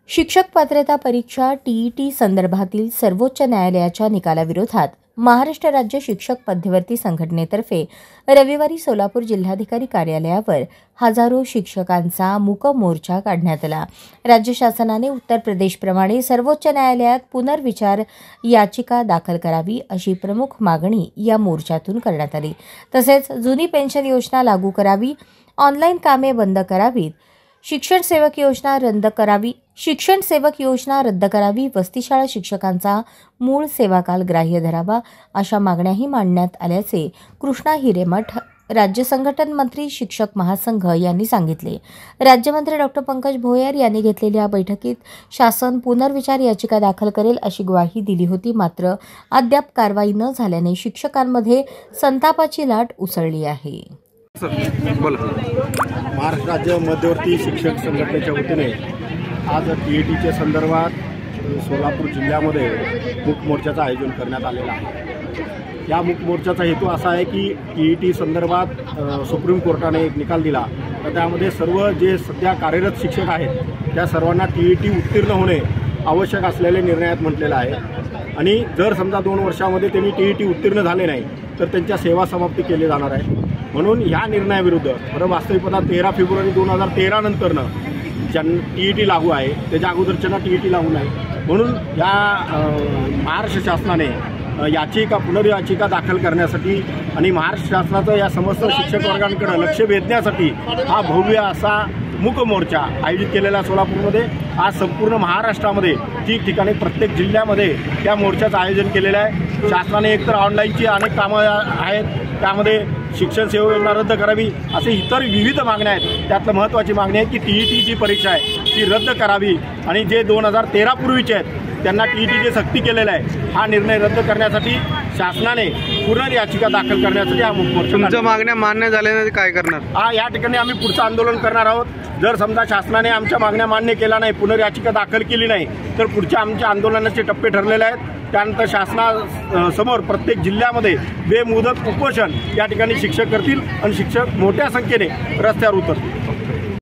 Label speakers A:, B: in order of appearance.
A: शिक्षक पात्रता परीक्षा टीईटी संदर्भातील सर्वोच्च न्यायालयाच्या निकालाविरोधात महाराष्ट्र राज्य शिक्षक मध्यवर्ती संघटनेतर्फे रविवारी सोलापूर जिल्हाधिकारी कार्यालयावर हजारो शिक्षकांचा मूक मोर्चा काढण्यात आला। राज्य शासनाने उत्तर प्रदेशप्रमाणे सर्वोच्च न्यायालयात पुनर्विचार याचिका दाखल करावी अशी प्रमुख मागणी या मोर्चातून करण्यात आली। तसेच जुनी पेन्शन योजना लागू करावी, ऑनलाईन कामे बंद करावीत, शिक्षण सेवक योजना रद्द करावी, वस्तीशाळा शिक्षकांचा मूळ सेवाकाल ग्राह्य धरावा अशा मागण्याही मांडण्यात आल्याचे कृष्णा हिरेमठ राज्य संघटन मंत्री शिक्षक महासंघ यांनी सांगितले। राज्यमंत्री डॉ. पंकज भोयर यांनी घेतलेल्या बैठकीत शासन पुनर्विचार याचिका दाखल करेल अशी ग्वाही दिली होती। मात्र अद्याप कारवाई न झाल्याने शिक्षकांमध्ये संतापाची लाट उसळली आहे।
B: महाराष्ट्र राज्य मध्यवर्ती शिक्षक संघटनेच्या वतीने आज टीईटीच्या संदर्भात सोलापूर जिल्ह्यामध्ये मूक मोर्चाचं आयोजन करण्यात आलेलं आहे। या मूक मोर्चाचा हेतू असा आहे की टीईटी संदर्भात सुप्रीम कोर्टाने एक निकाल दिला, तर त्यामध्ये सर्व जे सध्या कार्यरत शिक्षक आहेत त्या सर्वांना टीईटी उत्तीर्ण होणे आवश्यक असलेले निर्णयात म्हटलेलं आहे। आणि जर समजा 2 वर्षामध्ये त्यांनी टीईटी उत्तीर्ण झाले नाही तर त्यांच्या सेवा समाप्ती केली जाणार आहे। म्हणून या निर्णयाविरुद्ध बरं वास्तविकता 13 फेब्रुवारी 2013 नंतरनं टीईटी लागू आहे, त्याच्या अगोदरच्यांना टीईटी लागू नाही। म्हणून या महाराष्ट्र शासनाने पुनर्याचिका दाखल करण्यासाठी आणि महाराष्ट्र शासनाचं या समस्त शिक्षक वर्गांकडे लक्ष वेधण्यासाठी हा भव्य असा मूक मोर्चा आयोजित केलेला सोलापूरमध्ये। आज संपूर्ण महाराष्ट्रामध्ये ठिकठिकाणी प्रत्येक जिल्ह्यामध्ये त्या मोर्चाचं आयोजन केलेलं आहे। शासनाने एकतर ऑनलाईनची अनेक कामं आहेत, त्यामध्ये शिक्षण सेवा योजना रद्द करावी असे इतर विविध मागण्या आहेत। त्यातलं महत्त्वाची मागणी आहे की टीईटी जी परीक्षा आहे ती रद्द करावी आणि जे 2013 पूर्वीचे आहेत त्यांना टीईटीची सक्ती केलेला आहे, हा निर्णय रद्द करण्यासाठी शासनाने पुनर्याचिका दाखल करण्यासाठी हा मूक मोर्चा।
C: तुमच्या मागण्या मान्य झाल्याने काय करणार?
B: या ठिकाणी आम्ही पुढचं आंदोलन करणार आहोत। जर समजा शासनाने आमच्या मागण्या मान्य केल्या नाही, पुनर्याचिका दाखल केली नाही तर पुढच्या आमच्या आंदोलनाचे टप्पे ठरलेले आहेत। त्यानंतर शासनासमोर प्रत्येक जिल्ह्यामध्ये बेमुदत उपोषण या ठिकाणी शिक्षक करतील आणि शिक्षक मोठ्या संख्येने रस्त्यावर उतरतील।